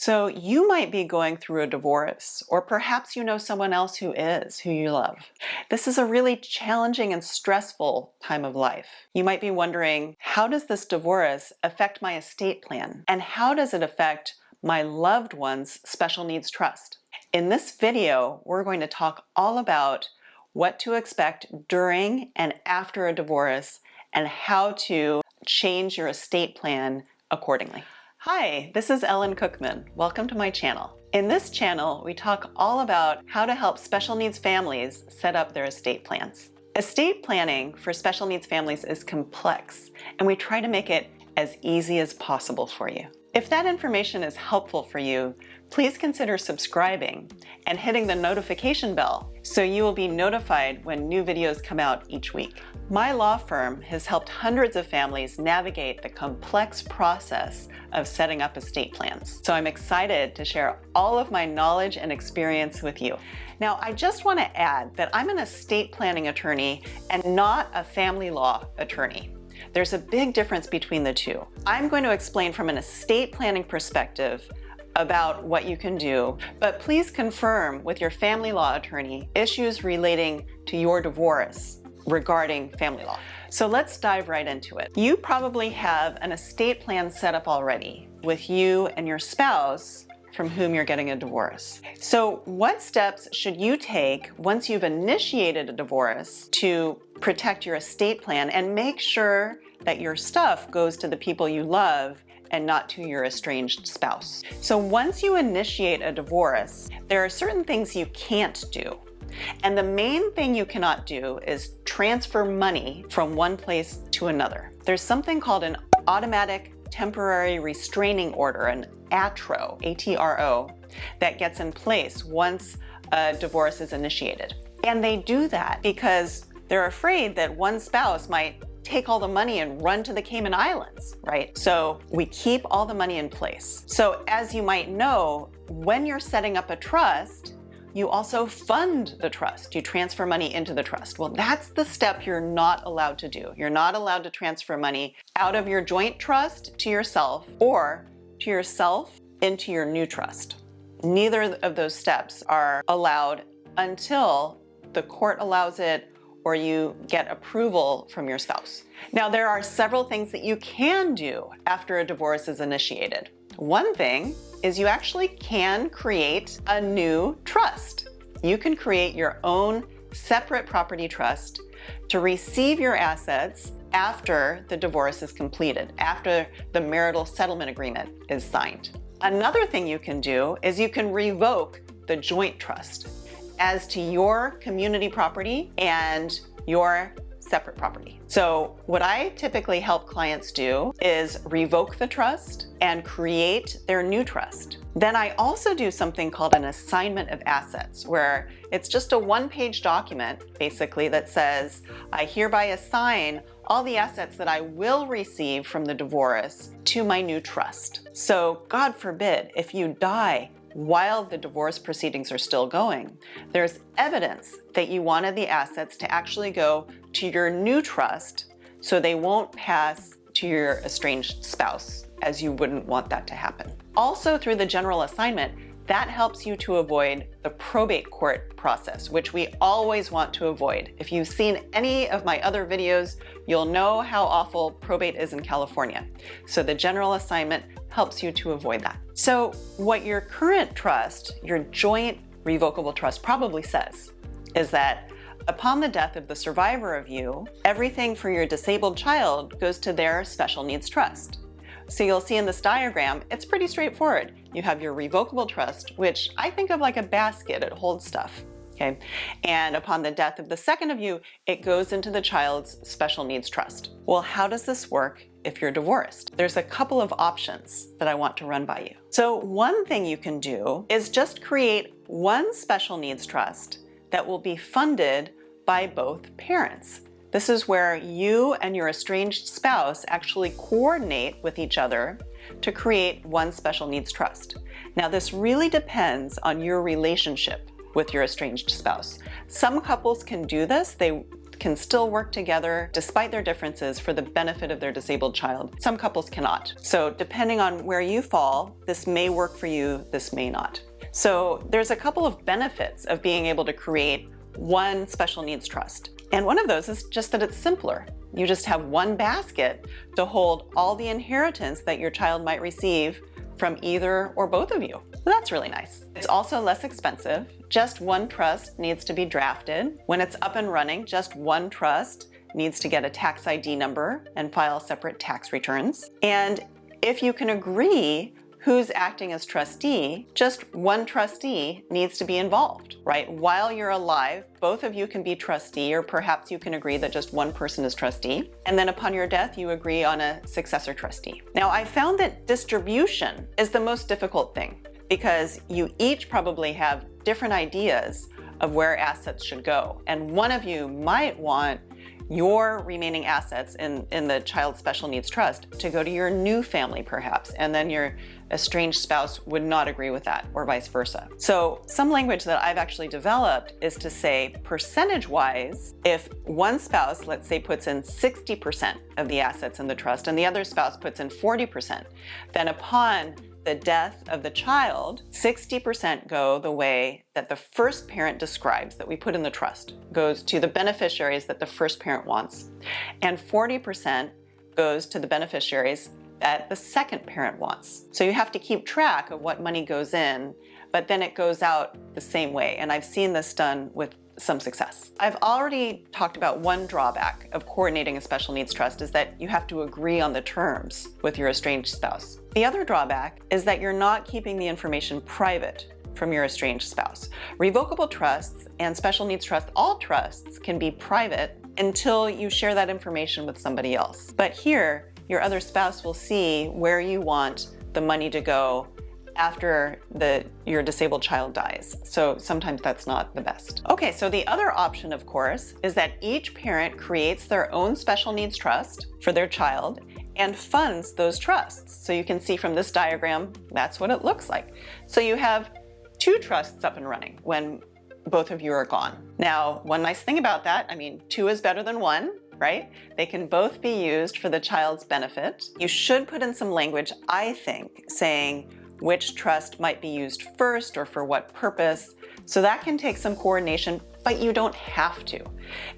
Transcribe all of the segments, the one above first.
So you might be going through a divorce, or perhaps you know someone else who you love. This is a really challenging and stressful time of life. You might be wondering, how does this divorce affect my estate plan? And how does it affect my loved one's special needs trust? In this video, we're going to talk all about what to expect during and after a divorce and how to change your estate plan accordingly. Hi, this is Ellen Cookman. Welcome to my channel. In this channel, we talk all about how to help special needs families set up their estate plans. Estate planning for special needs families is complex, and we try to make it as easy as possible for you. If that information is helpful for you, please consider subscribing and hitting the notification bell so you will be notified when new videos come out each week. My law firm has helped hundreds of families navigate the complex process of setting up estate plans. So I'm excited to share all of my knowledge and experience with you. Now, I just want to add that I'm an estate planning attorney and not a family law attorney. There's a big difference between the two. I'm going to explain from an estate planning perspective about what you can do, but please confirm with your family law attorney issues relating to your divorce regarding family law. So let's dive right into it. You probably have an estate plan set up already with you and your spouse from whom you're getting a divorce. So what steps should you take once you've initiated a divorce to protect your estate plan and make sure that your stuff goes to the people you love and not to your estranged spouse? So once you initiate a divorce, there are certain things you can't do. And the main thing you cannot do is transfer money from one place to another. There's something called an automatic temporary restraining order, an ATRO, A-T-R-O, that gets in place once a divorce is initiated. And they do that because they're afraid that one spouse might take all the money and run to the Cayman Islands, right? So we keep all the money in place. So as you might know, when you're setting up a trust, you also fund the trust. You transfer money into the trust. Well, that's the step you're not allowed to do. You're not allowed to transfer money out of your joint trust to yourself or to yourself into your new trust. Neither of those steps are allowed until the court allows it or you get approval from your spouse. Now, there are several things that you can do after a divorce is initiated. One thing is you actually can create a new trust. You can create your own separate property trust to receive your assets after the divorce is completed, after the marital settlement agreement is signed. Another thing you can do is you can revoke the joint trust as to your community property and your separate property. So what I typically help clients do is revoke the trust and create their new trust. Then I also do something called an assignment of assets, where it's just a one-page document, basically, that says, I hereby assign all the assets that I will receive from the divorce to my new trust. So God forbid, if you die while the divorce proceedings are still going, there's evidence that you wanted the assets to actually go to your new trust so they won't pass to your estranged spouse, as you wouldn't want that to happen. Also, through the general assignment, that helps you to avoid the probate court process, which we always want to avoid. If you've seen any of my other videos, you'll know how awful probate is in California. So the general assignment helps you to avoid that. So what your current trust, your joint revocable trust, probably says is that upon the death of the survivor of you, everything for your disabled child goes to their special needs trust. So you'll see in this diagram, it's pretty straightforward. You have your revocable trust, which I think of like a basket. It holds stuff, okay? And upon the death of the second of you, it goes into the child's special needs trust. Well, how does this work if you're divorced? There's a couple of options that I want to run by you. So one thing you can do is just create one special needs trust that will be funded by both parents. This is where you and your estranged spouse actually coordinate with each other to create one special needs trust. Now, this really depends on your relationship with your estranged spouse. Some couples can do this. They can still work together despite their differences for the benefit of their disabled child. Some couples cannot. So depending on where you fall, this may work for you, this may not. So there's a couple of benefits of being able to create one special needs trust. And one of those is just that it's simpler. You just have one basket to hold all the inheritance that your child might receive from either or both of you. So that's really nice. It's also less expensive. Just one trust needs to be drafted. When it's up and running, just one trust needs to get a tax ID number and file separate tax returns. And if you can agree who's acting as trustee, just one trustee needs to be involved, right? While you're alive, both of you can be trustee, or perhaps you can agree that just one person is trustee. And then upon your death, you agree on a successor trustee. Now, I found that distribution is the most difficult thing because you each probably have different ideas of where assets should go. And one of you might want your remaining assets in the child special needs trust to go to your new family perhaps, and then your estranged spouse would not agree with that, or vice versa. So some language that I've actually developed is to say percentage-wise, if one spouse, let's say, puts in 60% of the assets in the trust and the other spouse puts in 40%, then upon the death of the child, 60% go the way that the first parent describes that we put in the trust, goes to the beneficiaries that the first parent wants, and 40% goes to the beneficiaries that the second parent wants. So you have to keep track of what money goes in, but then it goes out the same way. And I've seen this done with some success. I've already talked about one drawback of coordinating a special needs trust is that you have to agree on the terms with your estranged spouse. The other drawback is that you're not keeping the information private from your estranged spouse. Revocable trusts and special needs trusts, all trusts can be private until you share that information with somebody else. But here, your other spouse will see where you want the money to go after your disabled child dies. So sometimes that's not the best. Okay, so the other option, of course, is that each parent creates their own special needs trust for their child and funds those trusts. So you can see from this diagram, that's what it looks like. So you have two trusts up and running when both of you are gone. Now, one nice thing about that, I mean, two is better than one, right? They can both be used for the child's benefit. You should put in some language, I think, saying which trust might be used first or for what purpose. So that can take some coordination, but you don't have to.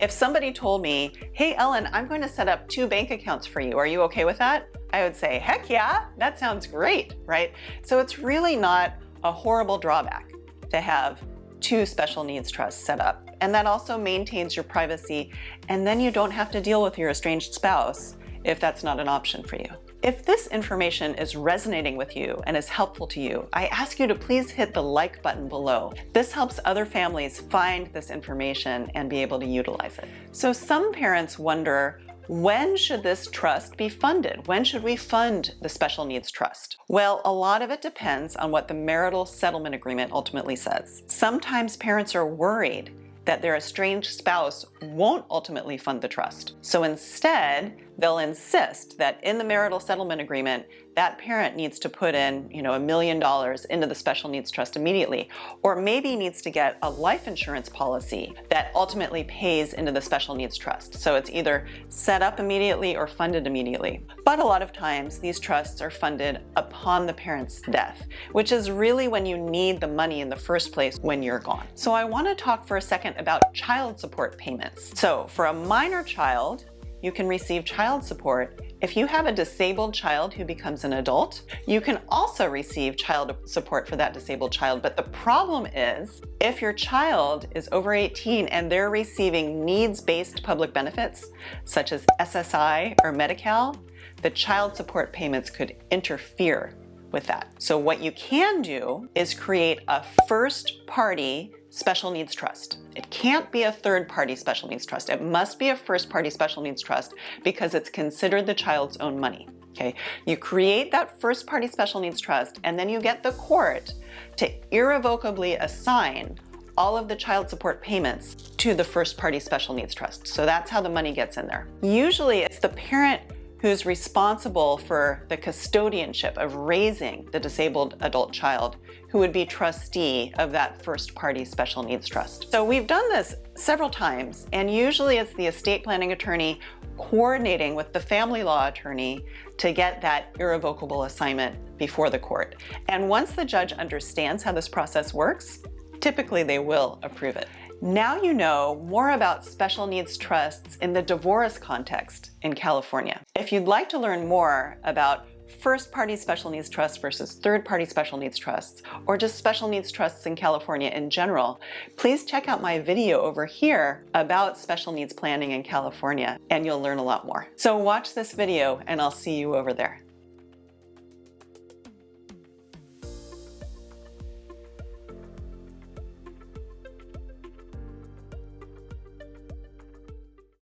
If somebody told me, hey, Ellen, I'm going to set up 2 bank accounts for you. Are you okay with that? I would say, heck yeah, that sounds great, right? So it's really not a horrible drawback to have 2 special needs trusts set up. And that also maintains your privacy, and then you don't have to deal with your estranged spouse if that's not an option for you. If this information is resonating with you and is helpful to you, I ask you to please hit the like button below. This helps other families find this information and be able to utilize it. So some parents wonder, when should this trust be funded? When should we fund the special needs trust? Well, a lot of it depends on what the marital settlement agreement ultimately says. Sometimes parents are worried that their estranged spouse won't ultimately fund the trust. So instead, they'll insist that in the marital settlement agreement, that parent needs to put in, $1 million into the special needs trust immediately, or maybe needs to get a life insurance policy that ultimately pays into the special needs trust. So it's either set up immediately or funded immediately. But a lot of times, these trusts are funded upon the parent's death, which is really when you need the money in the first place when you're gone. So I want to talk for a second about child support payments. So for a minor child, you can receive child support. If you have a disabled child who becomes an adult, you can also receive child support for that disabled child. But the problem is, if your child is over 18 and they're receiving needs-based public benefits, such as SSI or Medi-Cal, the child support payments could interfere with that. So what you can do is create a first-party special needs trust. It can't be a third-party special needs trust. It must be a first-party special needs trust because it's considered the child's own money. Okay? You create that first-party special needs trust, and then you get the court to irrevocably assign all of the child support payments to the first-party special needs trust. So that's how the money gets in there. Usually it's the parent who's responsible for the custodianship of raising the disabled adult child, who would be trustee of that first party special needs trust. So we've done this several times, and usually it's the estate planning attorney coordinating with the family law attorney to get that irrevocable assignment before the court. And once the judge understands how this process works, typically they will approve it. Now you know more about special needs trusts in the divorce context in California. If you'd like to learn more about first-party special needs trusts versus third-party special needs trusts, or just special needs trusts in California in general, please check out my video over here about special needs planning in California, and you'll learn a lot more. So watch this video, and I'll see you over there.